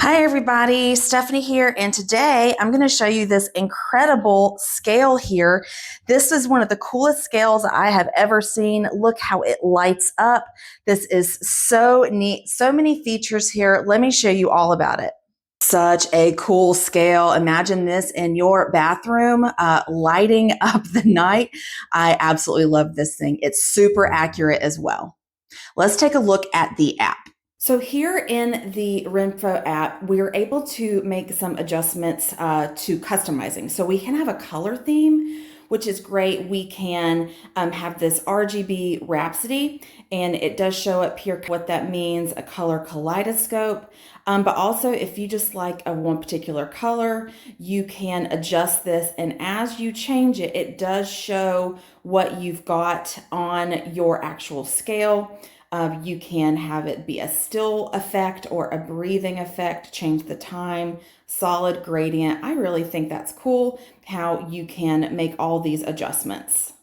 Hi everybody, Stephanie here, and today I'm going to show you this incredible scale here. This is one of the coolest scales I have ever seen. Look how it lights up. This is so neat. So many features here. Let me show you all about it. Such a cool scale. Imagine this in your bathroom, lighting up the night. I absolutely love this thing. It's super accurate as well. Let's take a look at the app. So here in the RENPHO app, we're able to make some adjustments to customizing. So we can have a color theme, which is great. We can have this RGB Rhapsody, and it does show up here what that means, a color kaleidoscope. But also if you just like a one particular color, you can adjust this. And as you change it, it does show what you've got on your actual scale. You can have it be a still effect or a breathing effect, change the time, solid, gradient. I really think that's cool how you can make all these adjustments.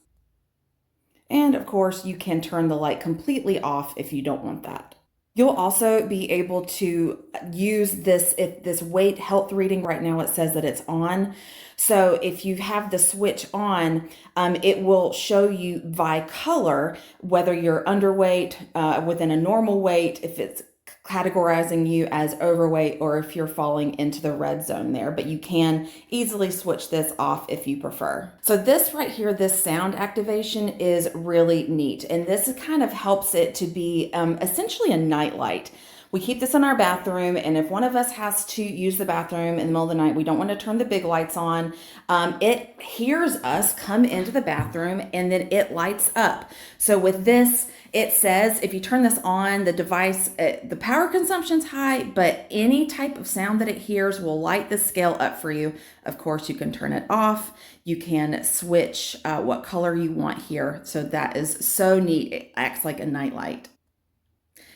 And of course, you can turn the light completely off if you don't want that. You'll also be able to use this, if this weight health reading right now, it says that it's on. So if you have the switch on, it will show you by color, whether you're underweight, within a normal weight, if it's categorizing you as overweight, or if you're falling into the red zone there, but you can easily switch this off if you prefer. So this right here, this sound activation is really neat. And this kind of helps it to be essentially a nightlight. We keep this in our bathroom, and if one of us has to use the bathroom in the middle of the night, we don't want to turn the big lights on. It hears us come into the bathroom and then it lights up. So with this, it says if you turn this on, the device, the power consumption's high, but any type of sound that it hears will light the scale up for you. Of course, you can turn it off. You can switch what color you want here. So that is so neat. It acts like a nightlight.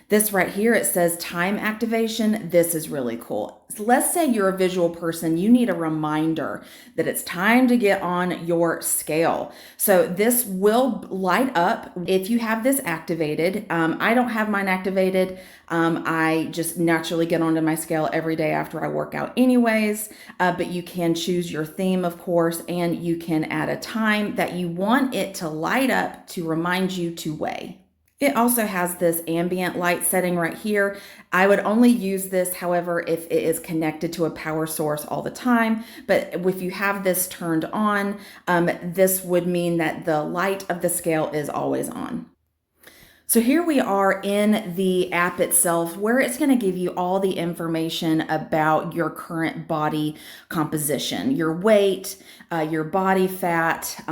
This right here, it says time activation. This is really cool. So let's say you're a visual person, you need a reminder that it's time to get on your scale. So this will light up if you have this activated. I don't have mine activated. I just naturally get onto my scale every day after I work out anyways, but you can choose your theme, of course, and you can add a time that you want it to light up to remind you to weigh. It also has this ambient light setting right here. I would only use this, however, if it is connected to a power source all the time. But if you have this turned on, this would mean that the light of the scale is always on. So here we are in the app itself, where it's going to give you all the information about your current body composition, your weight, your body fat,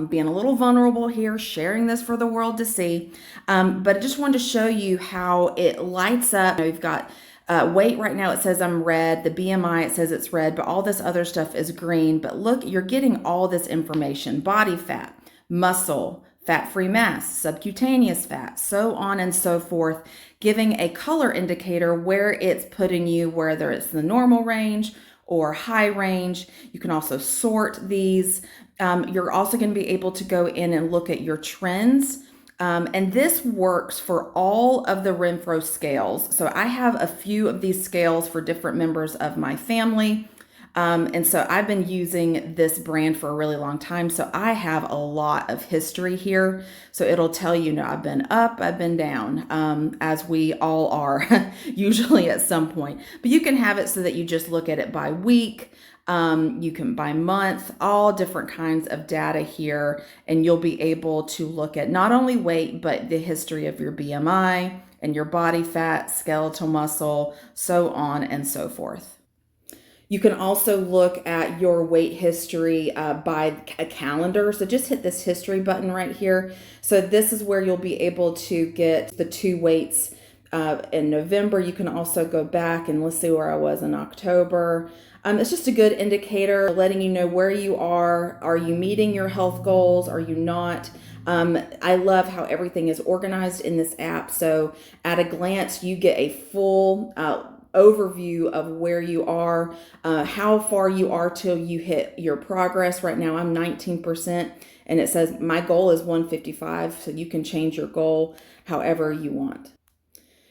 being a little vulnerable here, sharing this for the world to see. But I just wanted to show you how it lights up. We've got weight right now, it says I'm red. The BMI, it says it's red, but all this other stuff is green. But look, you're getting all this information: body fat, muscle, fat-free mass, subcutaneous fat, so on and so forth, giving a color indicator where it's putting you, whether it's the normal range or high range. You can also sort these. You're also going to be able to go in and look at your trends. And this works for all of the RENPHO scales. So I have a few of these scales for different members of my family. And so I've been using this brand for a really long time. So I have a lot of history here. So it'll tell you, I've been up, I've been down, as we all are usually at some point. But you can have it so that you just look at it by week. You can by month, all different kinds of data here. And you'll be able to look at not only weight, but the history of your BMI and your body fat, skeletal muscle, so on and so forth. You can also look at your weight history by a calendar. So just hit this history button right here. So this is where you'll be able to get the 2 weights in November. You can also go back and let's see where I was in October. It's just a good indicator letting you know where you are. Are you meeting your health goals? Are you not? I love how everything is organized in this app. So at a glance, you get a full overview of where you are, how far you are till you hit your progress. Right now I'm 19%, and it says my goal is 155, so you can change your goal however you want.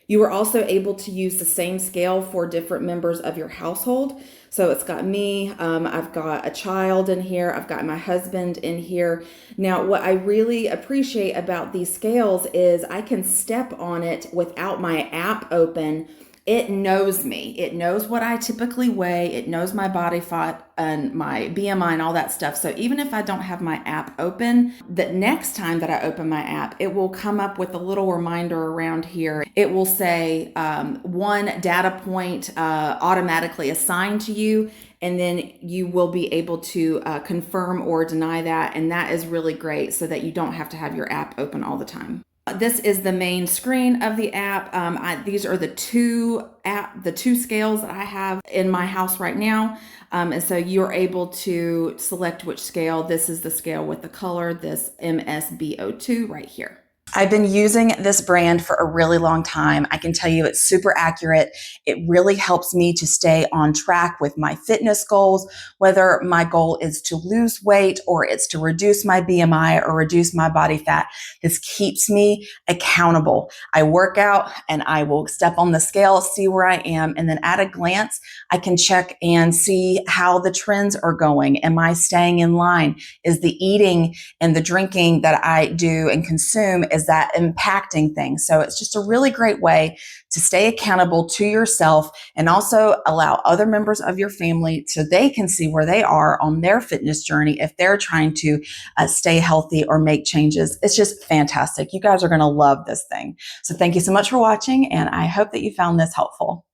You are also able to use the same scale for different members of your household. So it's got me, I've got a child in here, I've got my husband in here. Now, what I really appreciate about these scales is I can step on it without my app open. It knows me. It knows what I typically weigh. It knows my body fat and my BMI and all that stuff. So even if I don't have my app open, the next time that I open my app, it will come up with a little reminder around here. It will say one data point automatically assigned to you, and then you will be able to confirm or deny that. And that is really great so that you don't have to have your app open all the time. This is the main screen of the app. These are the two scales that I have in my house right now. And so you're able to select which scale. This is the scale with the color, this MSBO2 right here. I've been using this brand for a really long time. I can tell you it's super accurate. It really helps me to stay on track with my fitness goals, whether my goal is to lose weight or it's to reduce my BMI or reduce my body fat. This keeps me accountable. I work out and I will step on the scale, see where I am, and then at a glance, I can check and see how the trends are going. Am I staying in line? Is the eating and the drinking that I do and consume, is that impacting things? So it's just a really great way to stay accountable to yourself and also allow other members of your family so they can see where they are on their fitness journey if they're trying to stay healthy or make changes. It's just fantastic. You guys are going to love this thing. So thank you so much for watching, and I hope that you found this helpful.